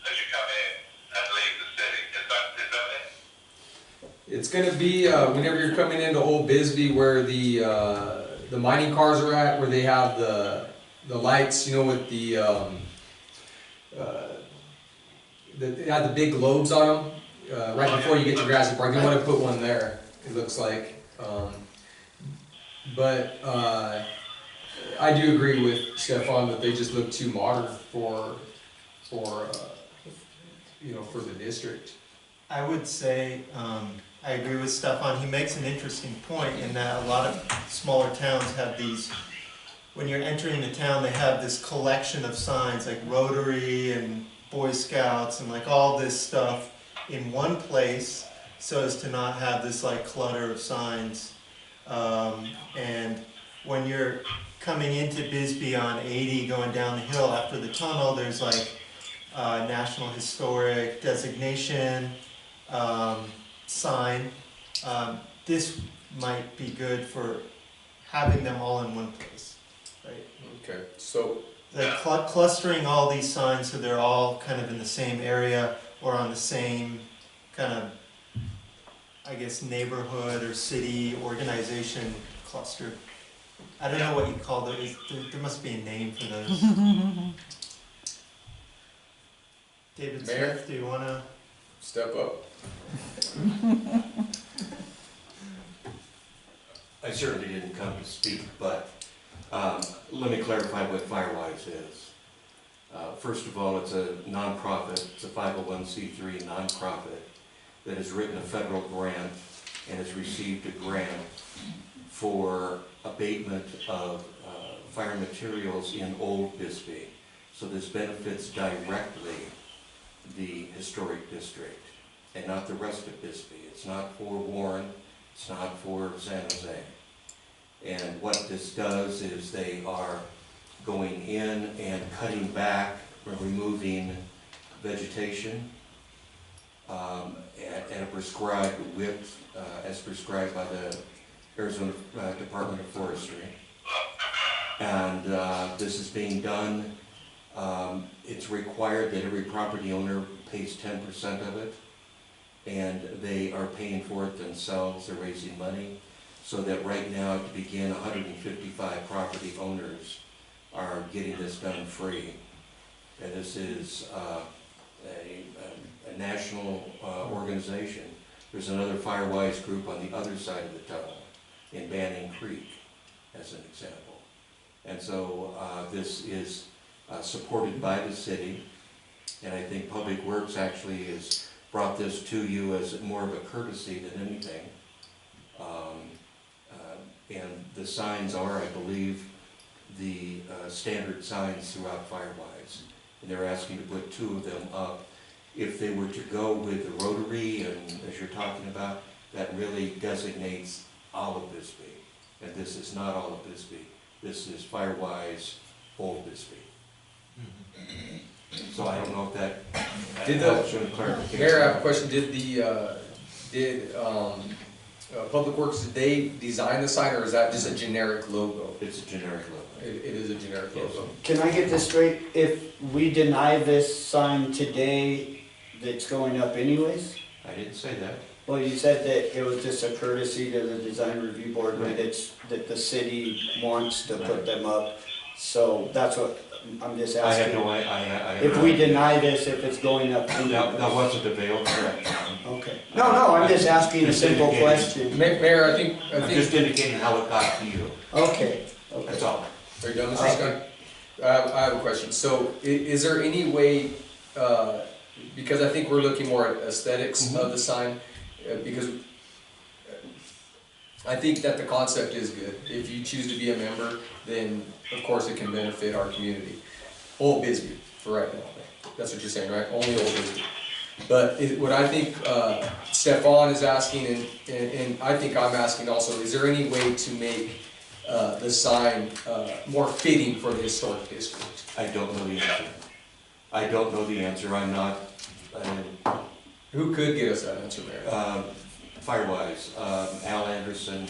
Speaker 4: as you come in and leave the city? Is that it?
Speaker 2: It's going to be whenever you're coming into Old Bisbee, where the mining cars are at, where they have the lights, with the they have the big globes on them. Right before you get to Grassy Park, you want to put one there. It looks like. But I do agree with Stefan that they just look too modern for the district.
Speaker 6: I would say I agree with Stefan. He makes an interesting point in that a lot of smaller towns have these when you're entering the town, they have this collection of signs like Rotary and Boy Scouts and like all this stuff in one place so as to not have this like clutter of signs. And when you're coming into Bisbee on 80 going down the hill after the tunnel, there's like National Historic Designation sign. This might be good for having them all in one place, right?
Speaker 2: Okay, so,
Speaker 6: Like clustering all these signs so they're all kind of in the same area or on the same kind of, I guess, neighborhood or city organization cluster. I don't know what you call those. There must be a name for those. David
Speaker 2: Mayor?
Speaker 6: Smith, do you want to?
Speaker 2: step up.
Speaker 12: I certainly didn't come to speak, but let me clarify what Firewise is. First of all, it's a nonprofit, it's a 501c3 nonprofit that has written a federal grant and has received a grant for abatement of fire materials in Old Bisbee. So this benefits directly the historic district and not the rest of Bisbee. It's not for Warren, it's not for San Jose. And what this does is they are going in and cutting back or removing vegetation at a prescribed width as prescribed by the Arizona Department of Forestry. And this is being done, it's required that every property owner pays 10% of it, and they are paying for it themselves, they're raising money, so that right now to begin 155 property owners are getting this done free. And this is a national organization. There's another Firewise group on the other side of the tunnel in Banning Creek, as an example. And so this is supported by the city, and I think Public Works actually has brought this to you as more of a courtesy than anything. And the signs are, I believe, the standard signs throughout Firewise. And they're asking to put 2 of them up. If they were to go with the Rotary, and as you're talking about, that really designates all of Bisbee. And this is not all of Bisbee. This is Firewise, Old Bisbee. So I don't know if that helps with clarification.
Speaker 2: Mayor, I have a question. Did Public Works, did they design the sign, or is that just a generic logo?
Speaker 12: It's a generic logo.
Speaker 2: It is a generic logo.
Speaker 3: Can I get this straight? If we deny this sign today, it's going up anyways?
Speaker 12: I didn't say that.
Speaker 3: Well, you said that it was just a courtesy to the design review board,
Speaker 12: Right.
Speaker 3: that the city wants to put them up. So that's what I'm just
Speaker 12: I had
Speaker 3: asking.
Speaker 12: no idea.
Speaker 3: If we deny this, if it's going up anyways?
Speaker 12: That wasn't the veil, correct?
Speaker 3: Okay. No, I'm just asking a simple question.
Speaker 2: Mayor, I think,
Speaker 12: I'm just indicating how it got to you.
Speaker 3: Okay.
Speaker 12: That's all.
Speaker 2: are you done, Mr. Scott? I have a question. So is there any way, because I think we're looking more at aesthetics of the sign, because I think that the concept is good. If you choose to be a member, then of course it can benefit our community. Old Bisbee, for right now. That's what you're saying, right? Only Old Bisbee. But what I think Stefan is asking, and I think I'm asking also, is there any way to make the sign more fitting for the historic district?
Speaker 12: I don't know the answer. I don't know the answer. I'm not.
Speaker 2: Who could get us that answer, Mayor?
Speaker 12: Firewise, Al Anderson,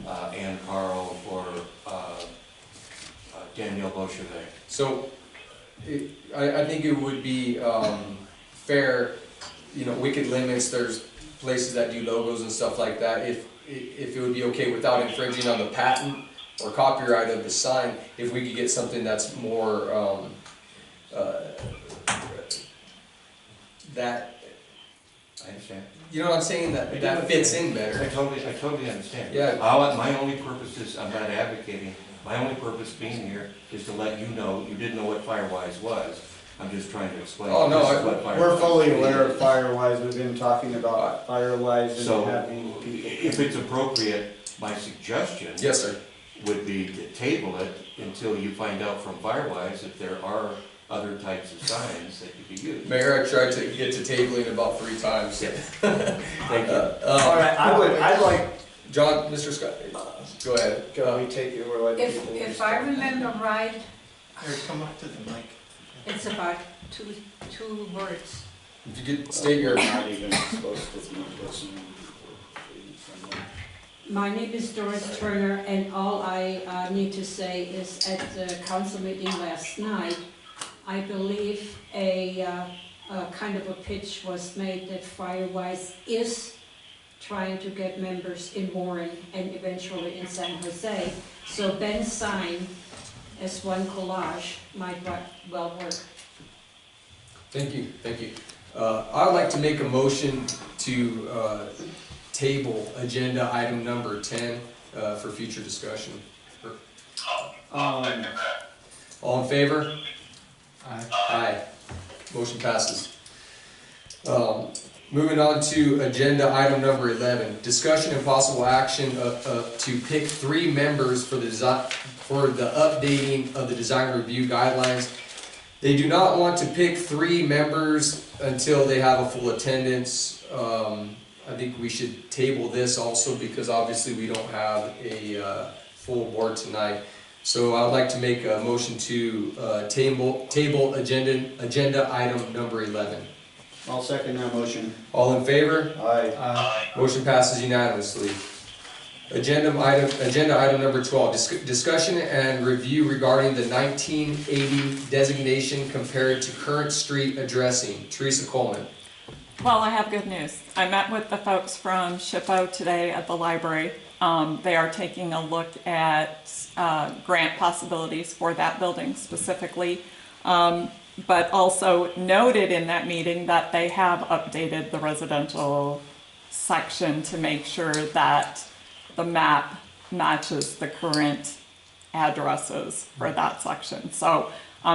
Speaker 12: Ann Carl, or Danielle Beauchevet.
Speaker 2: So I think it would be fair, Wicked Limits, there's places that do logos and stuff like that. If it would be okay without infringing on the patent or copyright of the sign, if we could get something that's more that,
Speaker 12: I understand.
Speaker 2: you know what I'm saying, that fits in better.
Speaker 12: I totally understand.
Speaker 2: Yeah.
Speaker 12: My only purpose is, I'm not advocating, my only purpose being here is to let you know, you didn't know what Firewise was. I'm just trying to explain.
Speaker 2: Oh, no,
Speaker 12: this is what Firewise
Speaker 3: We're fully
Speaker 12: is.
Speaker 3: aware of Firewise. We've been talking about Firewise
Speaker 12: So,
Speaker 3: and having people.
Speaker 12: if it's appropriate, my suggestion
Speaker 2: Yes, sir.
Speaker 12: would be to table it until you find out from Firewise if there are other types of signs that could be used.
Speaker 2: Mayor, I tried to get to tabling about 3 times.
Speaker 12: Thank you.
Speaker 3: All right, I'd like,
Speaker 2: John, Mr. Scott, go ahead.
Speaker 3: can we take it, or like?
Speaker 13: If I remember right,
Speaker 6: Here, come up to the mic.
Speaker 13: it's about two words.
Speaker 2: If you could state your,
Speaker 3: Not even supposed to be listening.
Speaker 13: My name is Doris Turner, and all I need to say is at the council meeting last night, I believe a kind of a pitch was made that Firewise is trying to get members in Warren and eventually in San Jose. So Ben's sign as one collage might well work.
Speaker 2: thank you, thank you. I would like to make a motion to table agenda item number 10 for future discussion.
Speaker 12: Um,
Speaker 2: All in favor?
Speaker 9: Aye.
Speaker 2: Aye. Motion passes. Moving on to agenda item number 11, discussion and possible action to pick 3 members for the updating of the design review guidelines. They do not want to pick 3 members until they have a full attendance. I think we should table this also because obviously we don't have a full board tonight. So I would like to make a motion to table agenda item number 11.
Speaker 3: I'll second that motion.
Speaker 2: All in favor?
Speaker 3: Aye.
Speaker 2: Motion passes unanimously. Agenda item number 12, discussion and review regarding the 1980 designation compared to current street addressing. Teresa Coleman.
Speaker 10: Well, I have good news. I met with the folks from SHPO today at the library. They are taking a look at grant possibilities for that building specifically, but also noted in that meeting that they have updated the residential section to make sure that the map matches the current addresses for that section. So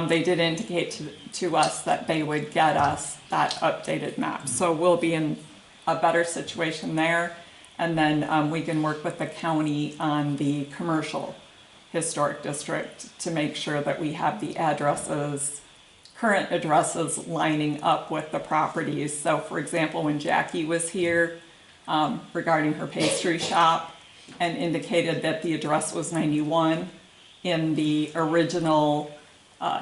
Speaker 10: they did indicate to us that they would get us that updated map. So we'll be in a better situation there. And then we can work with the county on the commercial historic district to make sure that we have the addresses, current addresses lining up with the properties. So for example, when Jackie was here regarding her pastry shop and indicated that the address was 91, in the original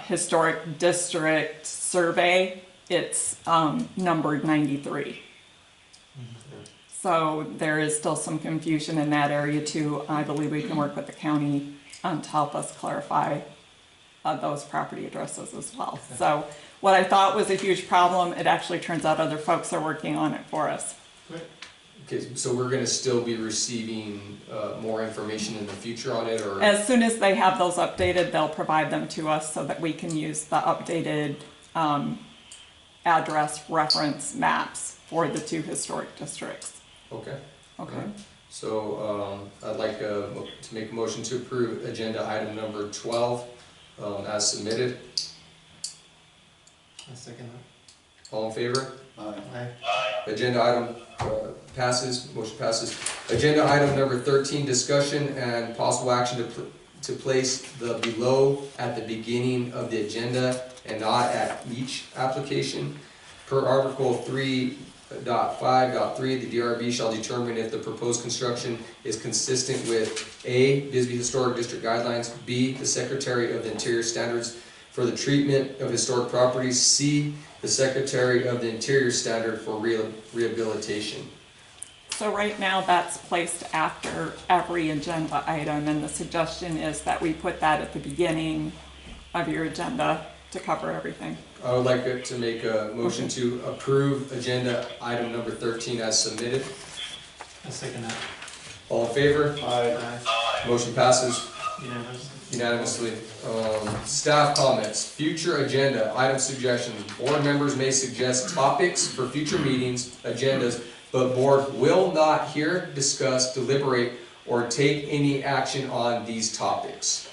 Speaker 10: historic district survey, it's numbered 93. So there is still some confusion in that area too. I believe we can work with the county to help us clarify those property addresses as well. Okay. So what I thought was a huge problem, it actually turns out other folks are working on it for us.
Speaker 2: Great. Okay, so we're going to still be receiving more information in the future on it, or?
Speaker 10: As soon as they have those updated, they'll provide them to us so that we can use the updated address reference maps for the 2 historic districts.
Speaker 2: Okay.
Speaker 10: Okay.
Speaker 2: Right. So I'd like to make a motion to approve agenda item number 12 as submitted.
Speaker 6: A second that.
Speaker 2: All in favor?
Speaker 6: Aye.
Speaker 2: Agenda item passes, motion passes. Agenda item number 13, discussion and possible action to place the below at the beginning of the agenda and not at each application. Per Article 3.5.3, the DRB shall determine if the proposed construction is consistent with A, Bisbee Historic District guidelines, B, the Secretary of the Interior standards for the treatment of historic properties, C, the Secretary of the Interior standard for rehabilitation.
Speaker 10: So right now that's placed after every agenda item, and the suggestion is that we put that at the beginning of your agenda to cover everything.
Speaker 2: I would like to make a motion to approve agenda item number 13 as submitted.
Speaker 6: A second that.
Speaker 2: All in favor?
Speaker 6: Aye.
Speaker 2: Motion passes
Speaker 6: Unanimously.
Speaker 2: unanimously. Staff comments, future agenda, item suggestions. Board members may suggest topics for future meetings, agendas, but board will not hear, discuss, deliberate, or take any action on these topics.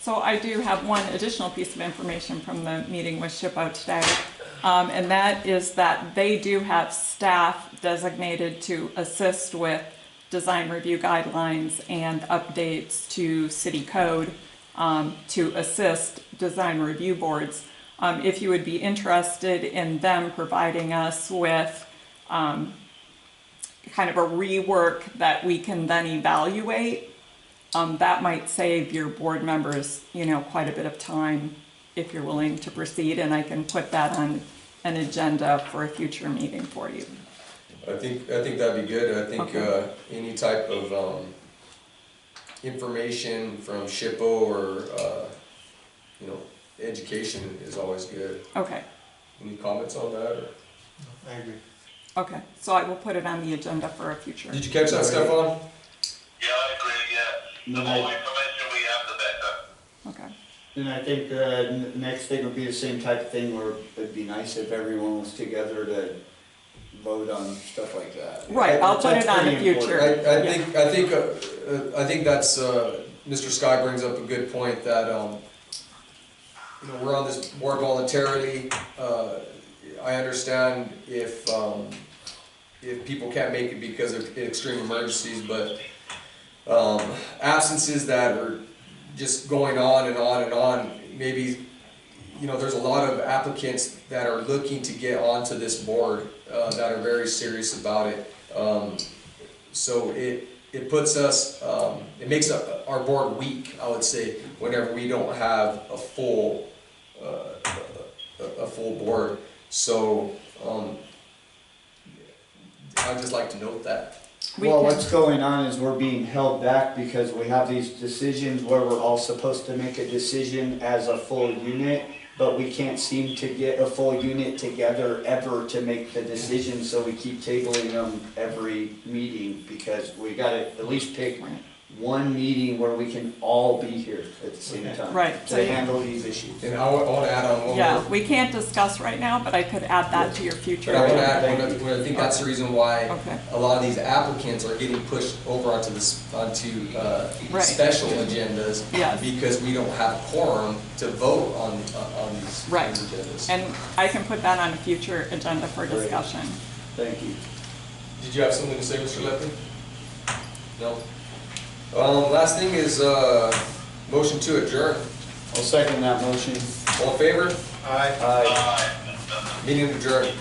Speaker 10: So I do have one additional piece of information from the meeting with SHPO today, and that is that they do have staff designated to assist with design review guidelines and updates to city code to assist design review boards. If you would be interested in them providing us with kind of a rework that we can then evaluate, that might save your board members, quite a bit of time if you're willing to proceed, and I can put that on an agenda for a future meeting for you.
Speaker 2: I think that'd be good. I think
Speaker 10: Okay.
Speaker 2: any type of information from SHPO or education is always good.
Speaker 10: Okay,
Speaker 2: Any comments on that? Or?
Speaker 6: I agree.
Speaker 10: okay, so I will put it on the agenda for a future.
Speaker 2: Did you catch that, Stefan?
Speaker 4: Yeah, I agree, yeah. The more information we have, the better.
Speaker 10: Okay,
Speaker 3: And I think the next thing would be the same type of thing where it'd be nice if everyone was together to vote on stuff like that.
Speaker 10: right, I'll put
Speaker 3: That's
Speaker 10: it on the
Speaker 3: pretty important.
Speaker 10: future.
Speaker 2: I think that's Mr. Sky brings up a good point that we're on this board voluntarily. I understand if people can't make it because of extreme emergencies, but absences that are just going on and on and on. Maybe there's a lot of applicants that are looking to get onto this board that are very serious about it. So it puts us, it makes our board weak, I would say, whenever we don't have a full board. So I'd just like to note that.
Speaker 3: Well, what's going on is we're being held back because we have these decisions where we're all supposed to make a decision as a full unit, but we can't seem to get a full unit together ever to make the decision, so we keep tabling them every meeting because we gotta at least pick one meeting where we can all be here at the same time.
Speaker 10: Right.
Speaker 3: To handle these issues.
Speaker 2: And I want to add on one
Speaker 10: Yeah,
Speaker 2: more.
Speaker 10: we can't discuss right now, but I could add that to your future.
Speaker 2: But I want to add, I think that's the reason why
Speaker 10: Okay.
Speaker 2: a lot of these applicants are getting pushed over onto
Speaker 10: Right.
Speaker 2: special agendas.
Speaker 10: Yes.
Speaker 2: Because we don't have quorum to vote on these
Speaker 10: Right.
Speaker 2: agendas.
Speaker 10: And I can put that on a future agenda for
Speaker 3: Great.
Speaker 10: discussion.
Speaker 3: Thank you.
Speaker 2: Did you have something to say, Mr. Lepke? No? Last thing is motion to adjourn.
Speaker 3: I'll second that motion.
Speaker 2: All in favor?
Speaker 6: Aye.
Speaker 3: Aye.
Speaker 2: Meeting adjourned.